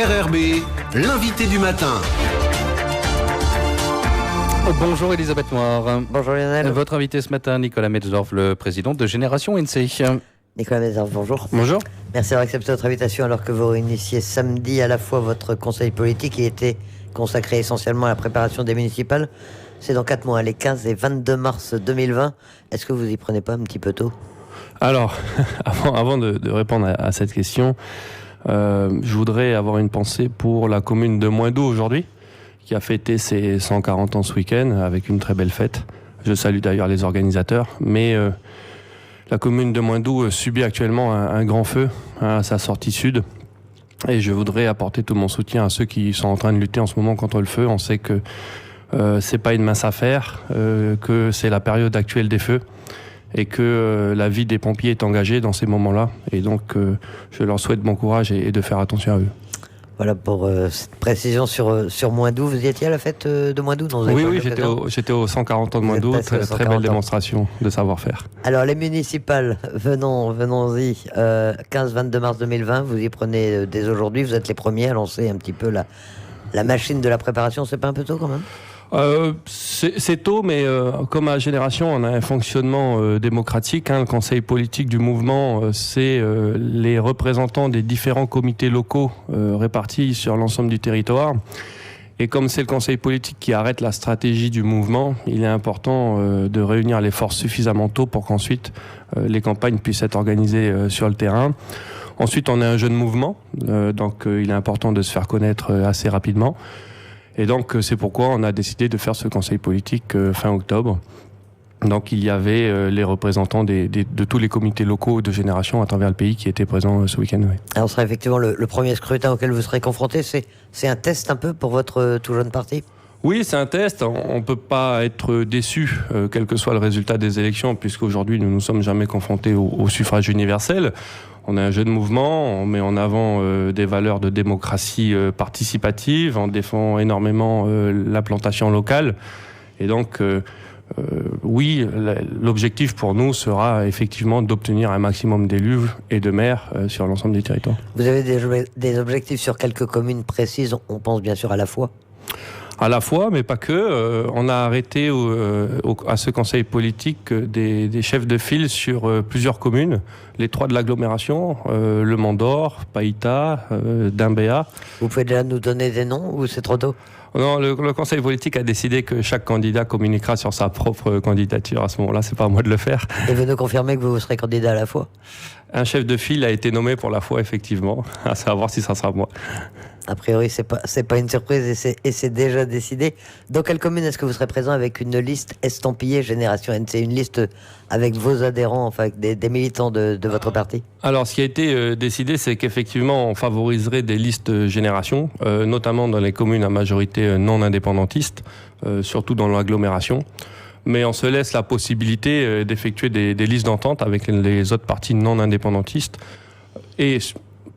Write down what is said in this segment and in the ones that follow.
RRB, l'invité du matin. Bonjour Elisabeth Noir. Bonjour Lionel. Votre invité ce matin, Nicolas Metzdorf, le président de Génération NC. Nicolas Metzdorf, bonjour. Bonjour. Merci d'avoir accepté notre invitation alors que vous réunissiez samedi à la fois votre conseil politique qui était consacré essentiellement à la préparation des municipales. C'est dans 4 mois, les 15 et 22 mars 2020. Est-ce que vous y prenez pas un petit peu tôt ? Alors, avant de répondre à cette question, je voudrais avoir une pensée pour la commune de Moindou aujourd'hui, qui a fêté ses 140 ans ce week-end avec une très belle fête. Je salue d'ailleurs les organisateurs, mais la commune de Moindou subit actuellement un grand feu à sa sortie sud. Et je voudrais apporter tout mon soutien à ceux qui sont en train de lutter en ce moment contre le feu. On sait que c'est pas une mince affaire, que c'est la période actuelle des feux et que la vie des pompiers est engagée dans ces moments-là. Et donc, je leur souhaite bon courage et de faire attention à eux. Voilà pour cette précision sur Moindou. Vous y étiez à la fête de Moindou ? Oui, j'étais au 140 ans de Moindou. Très belle démonstration de savoir-faire. Alors, les municipales, venons-y. 15-22 mars 2020, vous y prenez dès aujourd'hui. Vous êtes les premiers à lancer un petit peu la machine de la préparation. C'est pas un peu tôt quand même ? C'est tôt, mais comme à Génération, on a un fonctionnement démocratique. Le conseil politique du mouvement, c'est les représentants des différents comités locaux répartis sur l'ensemble du territoire. Et comme c'est le conseil politique qui arrête la stratégie du mouvement, il est important de réunir les forces suffisamment tôt pour qu'ensuite les campagnes puissent être organisées sur le terrain. Ensuite, on est un jeune mouvement, donc il est important de se faire connaître assez rapidement. Et donc, c'est pourquoi on a décidé de faire ce conseil politique fin octobre. Donc, il y avait les représentants de tous les comités locaux de Génération à travers le pays qui étaient présents ce week-end. Oui. Alors, ce sera effectivement le premier scrutin auquel vous serez confronté. C'est un test un peu pour votre tout jeune parti ? Oui, c'est un test. On ne peut pas être déçu, quel que soit le résultat des élections, puisqu'aujourd'hui, nous ne nous sommes jamais confrontés au suffrage universel. On est un jeune mouvement, on met en avant des valeurs de démocratie participative, on défend énormément l'implantation locale. Et donc, oui, l'objectif pour nous sera effectivement d'obtenir un maximum d'élus et de maires sur l'ensemble du territoire. Vous avez des objectifs sur quelques communes précises, on pense bien sûr à la fois ? À la fois, mais pas que. On a arrêté à ce conseil politique des chefs de file sur plusieurs communes, les 3 de l'agglomération, Le Mont-d'Or, Païta, Dimbéa. Vous pouvez déjà nous donner des noms ou c'est trop tôt ? Non, le conseil politique a décidé que chaque candidat communiquera sur sa propre candidature. À ce moment-là, c'est pas à moi de le faire. Et vous nous confirmez que vous serez candidat à la fois ? Un chef de file a été nommé pour la fois, effectivement. À savoir si ça sera moi. A priori, c'est pas une surprise et c'est déjà décidé. Dans quelle commune est-ce que vous serez présent avec une liste estampillée Génération NC, une liste avec vos adhérents, enfin avec des militants de votre parti ? Alors, ce qui a été décidé, c'est qu'effectivement, on favoriserait des listes Génération, notamment dans les communes à majorité non indépendantiste, surtout dans l'agglomération. Mais on se laisse la possibilité d'effectuer des listes d'entente avec les autres partis non indépendantistes. Et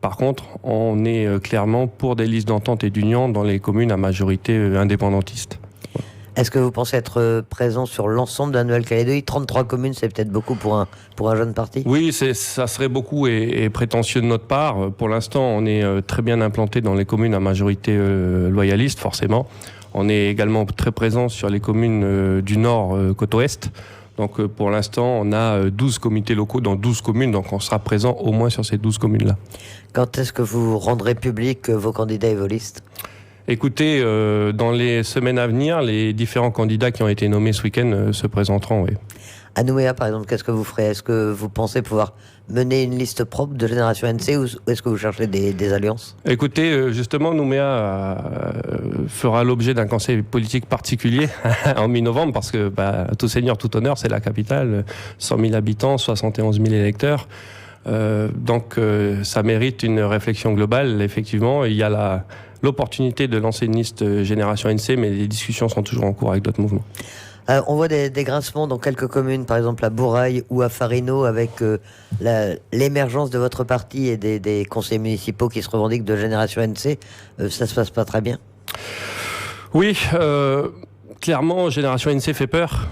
par contre, on est clairement pour des listes d'entente et d'union dans les communes à majorité indépendantiste. Est-ce que vous pensez être présent sur l'ensemble de la Nouvelle-Calédonie ? 33 communes, c'est peut-être beaucoup pour un jeune parti ? Oui, ça serait beaucoup et prétentieux de notre part. Pour l'instant, on est très bien implanté dans les communes à majorité loyaliste, forcément. On est également très présent sur les communes du Nord, côte ouest. Donc pour l'instant, on a 12 comités locaux dans 12 communes, donc on sera présent au moins sur ces 12 communes-là. Quand est-ce que vous rendrez public vos candidats et vos listes ? Écoutez, dans les semaines à venir, les différents candidats qui ont été nommés ce week-end se présenteront, oui. À Nouméa, par exemple, qu'est-ce que vous ferez ? Est-ce que vous pensez pouvoir mener une liste propre de Génération NC ou est-ce que vous cherchez des alliances ? Écoutez, justement, Nouméa fera l'objet d'un conseil politique particulier en mi-novembre parce que tout seigneur, tout honneur, c'est la capitale, 100 000 habitants, 71 000 électeurs. Donc ça mérite une réflexion globale. Effectivement, il y a l'opportunité de lancer une liste Génération NC, mais les discussions sont toujours en cours avec d'autres mouvements. On voit des grincements dans quelques communes, par exemple à Bourail ou à Farino, avec l'émergence de votre parti et des conseillers municipaux qui se revendiquent de Génération NC. Ça se passe pas très bien ? Oui, clairement, Génération NC fait peur.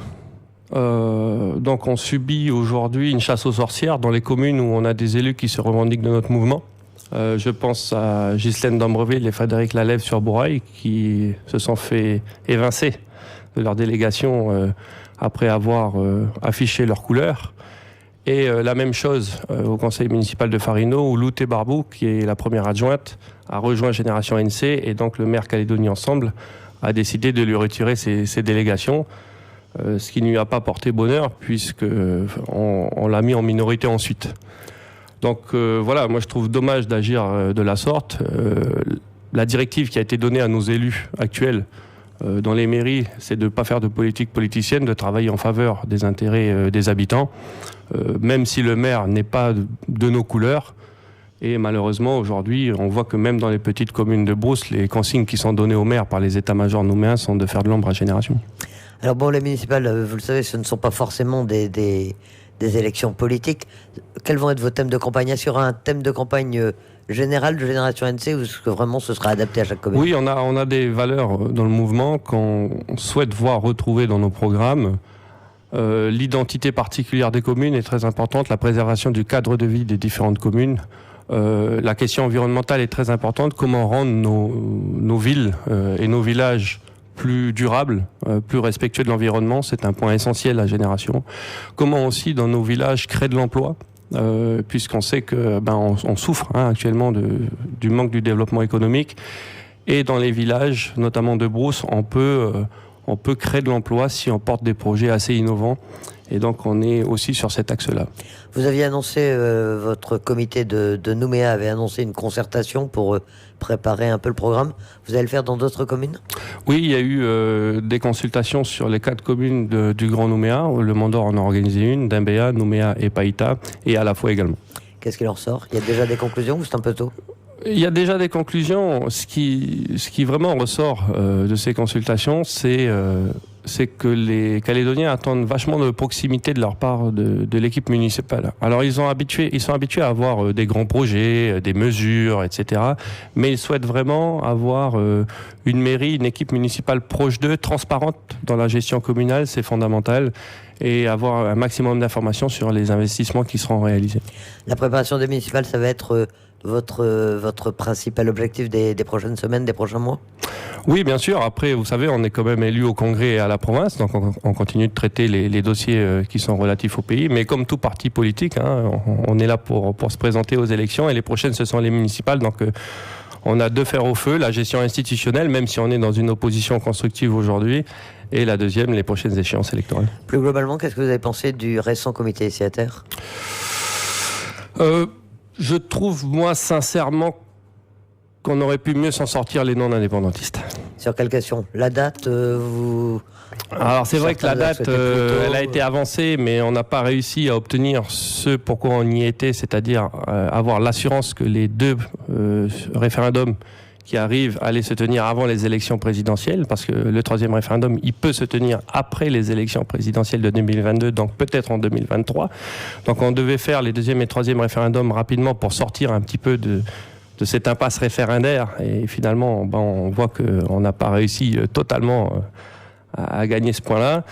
Donc on subit aujourd'hui une chasse aux sorcières dans les communes où on a des élus qui se revendiquent de notre mouvement. Je pense à Ghislaine d'Ambreville et Frédéric Lalève sur Bourail qui se sont fait évincer de leur délégation après avoir affiché leur couleur. Et la même chose au conseil municipal de Farino où Louté Barbou, qui est la première adjointe, a rejoint Génération NC et donc le maire Calédonie Ensemble a décidé de lui retirer ses délégations, ce qui ne lui a pas porté bonheur puisque on l'a mis en minorité ensuite. Donc voilà, moi je trouve dommage d'agir de la sorte. La directive qui a été donnée à nos élus actuels dans les mairies, c'est de ne pas faire de politique politicienne, de travailler en faveur des intérêts des habitants, même si le maire n'est pas de nos couleurs. Et malheureusement, aujourd'hui, on voit que même dans les petites communes de Brousse, les consignes qui sont données au maire par les états-majors nouméens sont de faire de l'ombre à Génération. Alors bon, les municipales, vous le savez, ce ne sont pas forcément des élections politiques. Quels vont être vos thèmes de campagne? Est-ce qu'il y aura un thème de campagne général de Génération NC ou est-ce que vraiment ce sera adapté à chaque commune? Oui, on a des valeurs dans le mouvement qu'on souhaite voir retrouvées dans nos programmes. L'identité particulière des communes est très importante, la préservation du cadre de vie des différentes communes. La question environnementale est très importante, comment rendre nos villes et nos villages plus durables, plus respectueux de l'environnement, c'est un point essentiel à Génération. Comment aussi dans nos villages créer de l'emploi, puisqu'on sait que on souffre actuellement du manque du développement économique. Et dans les villages, notamment de Brousse, on peut créer de l'emploi si on porte des projets assez innovants. Et donc on est aussi sur cet axe-là. Vous aviez annoncé, votre comité de Nouméa avait annoncé une concertation pour préparer un peu le programme. Vous allez le faire dans d'autres communes? Oui, il y a eu des consultations sur les 4 communes du Grand Nouméa. Le Mandor en a organisé une, Dimbéa, Nouméa et Païta, et à la fois également. Qu'est-ce qu'il en ressort? Il y a déjà des conclusions ou c'est un peu tôt? Il y a déjà des conclusions. Ce qui vraiment ressort de ces consultations, c'est que les Calédoniens attendent vachement de proximité de leur part de l'équipe municipale. Alors ils sont habitués à avoir des grands projets, des mesures, etc. Mais ils souhaitent vraiment avoir une mairie, une équipe municipale proche d'eux, transparente dans la gestion communale, c'est fondamental, et avoir un maximum d'informations sur les investissements qui seront réalisés. La préparation des municipales, ça va être votre principal objectif des prochaines semaines, des prochains mois? Oui, bien sûr. Après, vous savez, on est quand même élu au Congrès et à la province, donc on continue de traiter les dossiers qui sont relatifs au pays. Mais comme tout parti politique, on est là pour se présenter aux élections, et les prochaines, ce sont les municipales. Donc on a 2 fers au feu, la gestion institutionnelle, même si on est dans une opposition constructive aujourd'hui, et la deuxième, les prochaines échéances électorales. Plus globalement, qu'est-ce que vous avez pensé du récent comité initiateur? Je trouve, moi, sincèrement, qu'on aurait pu mieux s'en sortir les non-indépendantistes. Sur quelle question? La date, Alors, c'est vrai que la date, elle a été avancée, mais on n'a pas réussi à obtenir ce pourquoi on y était, c'est-à-dire avoir l'assurance que les 2 référendums qui arrivent allaient se tenir avant les élections présidentielles, parce que le 3e référendum, il peut se tenir après les élections présidentielles de 2022, donc peut-être en 2023. Donc on devait faire les 2e et 3e référendums rapidement pour sortir un petit peu de cette impasse référendaire, et finalement on voit qu'on n'a pas réussi totalement à gagner ce point-là.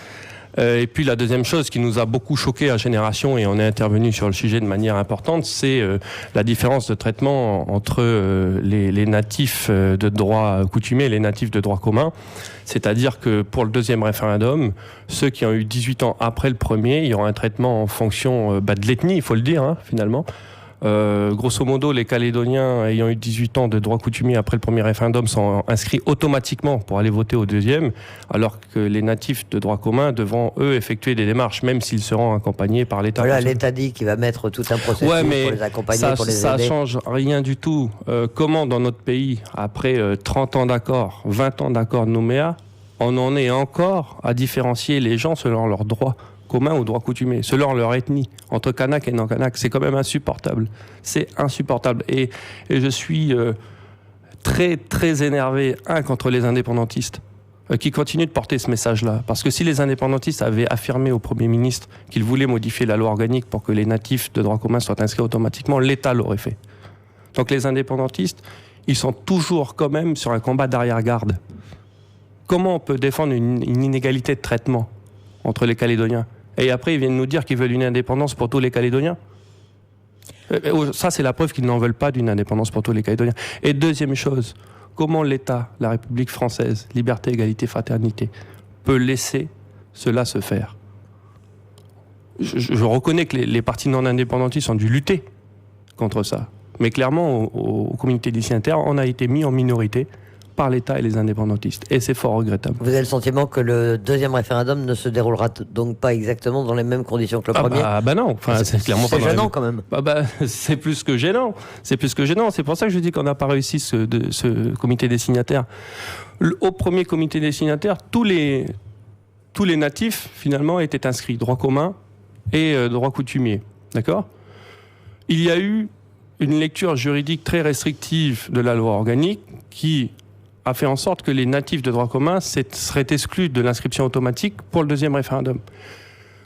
Et puis la deuxième chose qui nous a beaucoup choqué à Génération, et on est intervenu sur le sujet de manière importante, c'est la différence de traitement entre les natifs de droit coutumier et les natifs de droit commun. C'est-à-dire que pour le 2e référendum, ceux qui ont eu 18 ans après le premier, il y aura un traitement en fonction de l'ethnie, il faut le dire, finalement. Grosso modo, les Calédoniens ayant eu 18 ans de droit coutumier après le premier référendum sont inscrits automatiquement pour aller voter au 2e, alors que les natifs de droit commun devront, eux, effectuer des démarches, même s'ils seront accompagnés par l'État. Voilà, l'État dit qu'il va mettre tout un processus pour les accompagner, pour les aider. Ça change rien du tout. Comment, dans notre pays, après 30 ans d'accord, 20 ans d'accord de Nouméa, on en est encore à différencier les gens selon leurs droits commun ou droit coutumier, selon leur ethnie, entre Kanak et non-Kanak. C'est quand même insupportable. C'est insupportable. Et je suis très, très énervé, contre les indépendantistes, qui continuent de porter ce message-là. Parce que si les indépendantistes avaient affirmé au Premier ministre qu'ils voulaient modifier la loi organique pour que les natifs de droit commun soient inscrits automatiquement, l'État l'aurait fait. Donc les indépendantistes, ils sont toujours quand même sur un combat d'arrière-garde. Comment on peut défendre une inégalité de traitement entre les Calédoniens? Et après, ils viennent nous dire qu'ils veulent une indépendance pour tous les Calédoniens. Ça, c'est la preuve qu'ils n'en veulent pas d'une indépendance pour tous les Calédoniens. Et deuxième chose, comment l'État, la République française, liberté, égalité, fraternité, peut laisser cela se faire? Je reconnais que les partis non indépendantistes ont dû lutter contre ça. Mais clairement, aux communautés destinataires, on a été mis en minorité par l'État et les indépendantistes. Et c'est fort regrettable. Vous avez le sentiment que le deuxième référendum ne se déroulera donc pas exactement dans les mêmes conditions que le premier? Non. Enfin, c'est clairement pas gênant quand même. C'est plus que gênant. C'est plus que gênant. C'est pour ça que je dis qu'on n'a pas réussi ce comité des signataires. Au premier comité des signataires, tous les natifs, finalement, étaient inscrits. Droit commun et droit coutumier. D'accord? Il y a eu une lecture juridique très restrictive de la loi organique qui a fait en sorte que les natifs de droit commun seraient exclus de l'inscription automatique pour le deuxième référendum.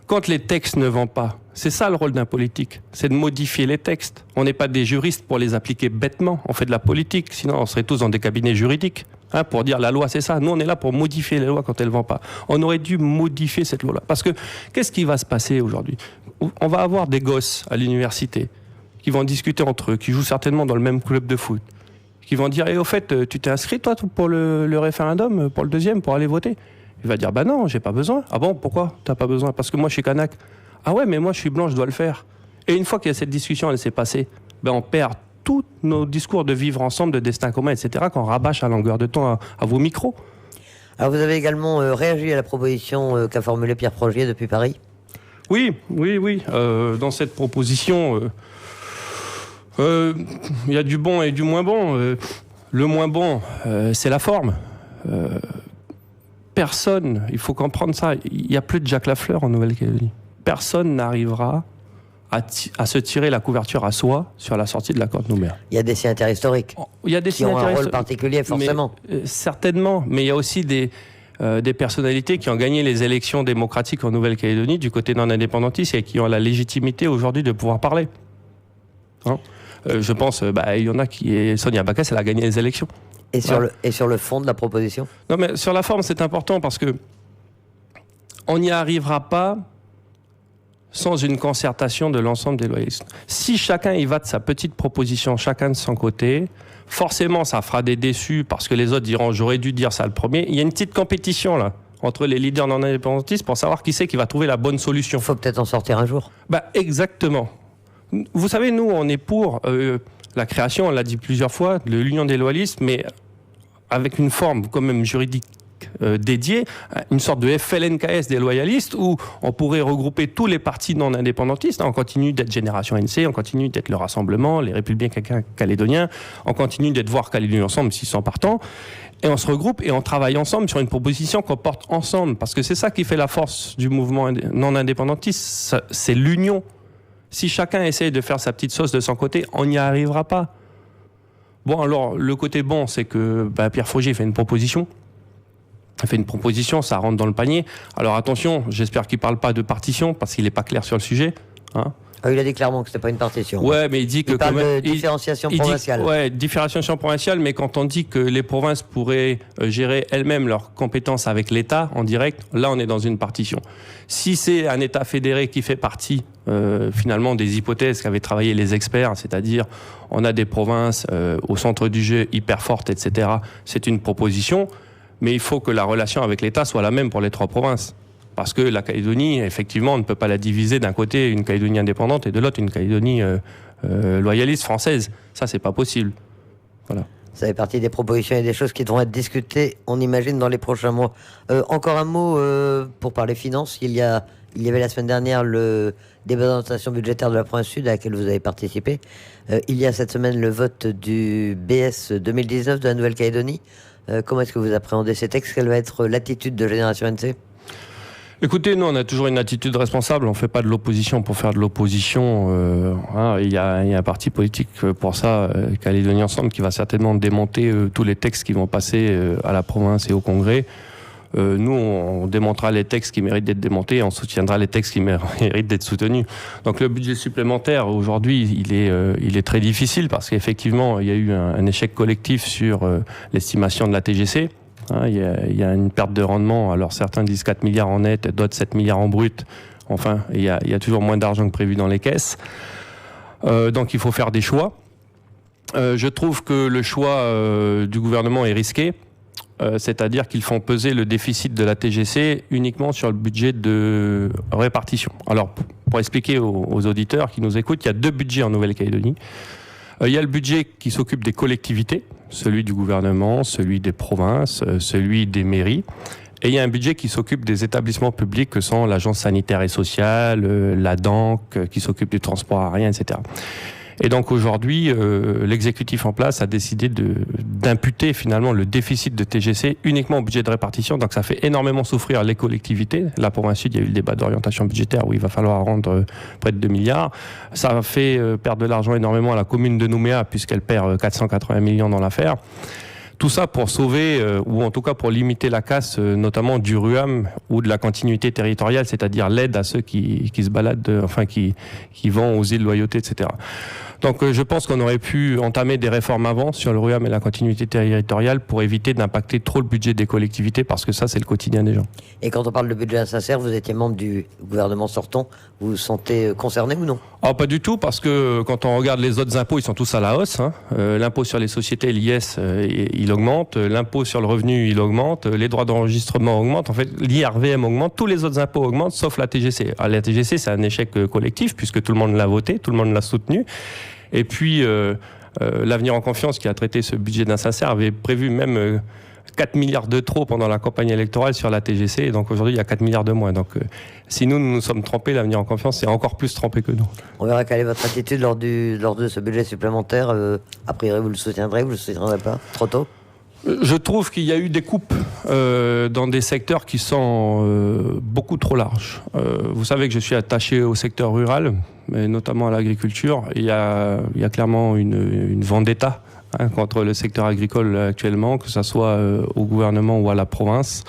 Quand les textes ne vont pas, c'est ça le rôle d'un politique, c'est de modifier les textes. On n'est pas des juristes pour les appliquer bêtement, on fait de la politique, sinon on serait tous dans des cabinets juridiques, pour dire la loi c'est ça. Nous on est là pour modifier les lois quand elles ne vont pas. On aurait dû modifier cette loi-là. Parce que qu'est-ce qui va se passer aujourd'hui? On va avoir des gosses à l'université qui vont discuter entre eux, qui jouent certainement dans le même club de foot, qui vont dire au fait, tu t'es inscrit toi pour le référendum, pour le deuxième, pour aller voter? Il va dire non, j'ai pas besoin. Ah bon, pourquoi t'as pas besoin? Parce que moi je suis kanak. Ah ouais, mais moi je suis blanc, je dois le faire. Et une fois qu'il y a cette discussion, elle s'est passée, on perd tous nos discours de vivre ensemble, de destin commun, etc., qu'on rabâche à longueur de temps à vos micros. Alors vous avez également réagi à la proposition qu'a formulée Pierre Frogier depuis Paris? Oui. Dans cette proposition... il y a du bon et du moins bon. Le moins bon, c'est la forme. Personne, il faut comprendre ça, il n'y a plus de Jacques Lafleur en Nouvelle-Calédonie. Personne n'arrivera à se tirer la couverture à soi sur la sortie de l'accord de Nouméa. Il y a des signataires historiques qui ont un rôle particulier, forcément. Certainement, mais il y a aussi des personnalités qui ont gagné les élections démocratiques en Nouvelle-Calédonie du côté non indépendantiste et qui ont la légitimité aujourd'hui de pouvoir parler. Je pense, il y en a Sonia Bakas, elle a gagné les élections. Et sur le fond de la proposition? Non, mais sur la forme, c'est important parce que on n'y arrivera pas sans une concertation de l'ensemble des loyalistes. Si chacun y va de sa petite proposition, chacun de son côté, forcément, ça fera des déçus parce que les autres diront « j'aurais dû dire ça le premier ». Il y a une petite compétition, là, entre les leaders non indépendantistes pour savoir qui c'est qui va trouver la bonne solution. Il faut peut-être en sortir un jour. Exactement. Vous savez, nous, on est pour la création, on l'a dit plusieurs fois, de l'Union des loyalistes, mais avec une forme quand même juridique dédiée, une sorte de FLNKS des loyalistes, où on pourrait regrouper tous les partis non indépendantistes. On continue d'être Génération NC, on continue d'être le Rassemblement, les Républicains calédoniens, on continue d'être Voir Calédonie Ensemble s'ils sont partants, et on se regroupe et on travaille ensemble sur une proposition qu'on porte ensemble, parce que c'est ça qui fait la force du mouvement non indépendantiste, c'est l'union. Si chacun essaye de faire sa petite sauce de son côté, on n'y arrivera pas. Bon, alors, le côté bon, c'est que Pierre Frogier fait une proposition. Il fait une proposition, ça rentre dans le panier. Alors attention, j'espère qu'il ne parle pas de partition, parce qu'il n'est pas clair sur le sujet. Il a dit clairement que ce n'était pas une partition. Ouais, mais il dit que... Il parle de différenciation provinciale. Différenciation provinciale, mais quand on dit que les provinces pourraient gérer elles-mêmes leurs compétences avec l'État en direct, là on est dans une partition. Si c'est un État fédéré qui fait partie finalement des hypothèses qu'avaient travaillé les experts, c'est-à-dire on a des provinces au centre du jeu hyper fortes, etc., c'est une proposition, mais il faut que la relation avec l'État soit la même pour les trois provinces. Parce que la Calédonie, effectivement, on ne peut pas la diviser d'un côté une Calédonie indépendante et de l'autre une Calédonie loyaliste française. Ça, c'est pas possible. Voilà. Ça fait partie des propositions et des choses qui devront être discutées, on imagine, dans les prochains mois. Encore un mot pour parler finances. Il y avait la semaine dernière le débat d'orientation budgétaire de la province sud à laquelle vous avez participé. Il y a cette semaine le vote du BS 2019 de la Nouvelle-Calédonie. Comment est-ce que vous appréhendez ces textes? Quelle va être l'attitude de Génération NC? Écoutez, nous, on a toujours une attitude responsable. On ne fait pas de l'opposition pour faire de l'opposition. Il y a un parti politique pour ça, Calédonie Ensemble, qui va certainement démonter tous les textes qui vont passer à la province et au Congrès. Nous, on démontera les textes qui méritent d'être démontés et on soutiendra les textes qui méritent d'être soutenus. Donc le budget supplémentaire, aujourd'hui, il est très difficile parce qu'effectivement, il y a eu un échec collectif sur l'estimation de la TGC. Il y a une perte de rendement. Alors certains disent 4 milliards en net, d'autres 7 milliards en brut. Enfin, il y a toujours moins d'argent que prévu dans les caisses. Donc il faut faire des choix. Je trouve que le choix du gouvernement est risqué. C'est-à-dire qu'ils font peser le déficit de la TGC uniquement sur le budget de répartition. Alors, pour expliquer aux auditeurs qui nous écoutent, il y a 2 budgets en Nouvelle-Calédonie. Il y a le budget qui s'occupe des collectivités, celui du gouvernement, celui des provinces, celui des mairies. Et il y a un budget qui s'occupe des établissements publics que sont l'Agence sanitaire et sociale, la DANC, qui s'occupe du transport aérien, etc. Et donc aujourd'hui, l'exécutif en place a décidé d'imputer finalement le déficit de TGC uniquement au budget de répartition. Donc ça fait énormément souffrir les collectivités. Là, pour Sud, il y a eu le débat d'orientation budgétaire où il va falloir rendre près de 2 milliards. Ça fait perdre de l'argent énormément à la commune de Nouméa puisqu'elle perd 480 millions dans l'affaire. Tout ça pour sauver, ou en tout cas pour limiter la casse, notamment du RUAM ou de la continuité territoriale, c'est-à-dire l'aide à ceux qui se baladent, qui vont aux îles Loyauté, etc. Donc je pense qu'on aurait pu entamer des réformes avant sur le RUAM et la continuité territoriale pour éviter d'impacter trop le budget des collectivités, parce que ça, c'est le quotidien des gens. Et quand on parle de budget insincère, vous étiez membre du gouvernement sortant, vous vous sentez concerné ou non? Pas du tout, parce que quand on regarde les autres impôts, ils sont tous à la hausse. L'impôt sur les sociétés, l'IS, il augmente. L'impôt sur le revenu, il augmente. Les droits d'enregistrement augmentent. En fait, l'IRVM augmente. Tous les autres impôts augmentent, sauf la TGC. La TGC, c'est un échec collectif, puisque tout le monde l'a voté, tout le monde l'a soutenu. Et puis, l'Avenir en confiance, qui a traité ce budget d'insincère, avait prévu même 4 milliards de trop pendant la campagne électorale sur la TGC. Et donc aujourd'hui, il y a 4 milliards de moins. Donc si nous sommes trempés, l'Avenir en confiance, c'est encore plus trempé que nous. On verra quelle est votre attitude lors de ce budget supplémentaire. A priori, vous le soutiendrez, vous le soutiendrez pas? Trop tôt? Je trouve qu'il y a eu des coupes dans des secteurs qui sont beaucoup trop larges. Vous savez que je suis attaché au secteur rural, mais notamment à l'agriculture. Il y a clairement une vendetta contre le secteur agricole actuellement, que ce soit au gouvernement ou à la province.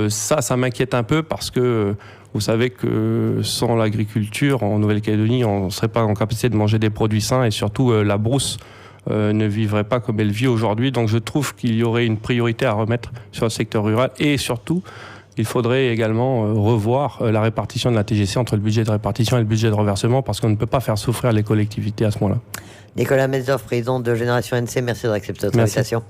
Ça m'inquiète un peu parce que vous savez que sans l'agriculture, en Nouvelle-Calédonie, on ne serait pas en capacité de manger des produits sains, et surtout la brousse ne vivrait pas comme elle vit aujourd'hui. Donc je trouve qu'il y aurait une priorité à remettre sur le secteur rural, et surtout il faudrait également revoir la répartition de la TGC entre le budget de répartition et le budget de reversement, parce qu'on ne peut pas faire souffrir les collectivités à ce moment-là. Nicolas Metzdorf, président de Génération NC, merci d'avoir accepté notre invitation.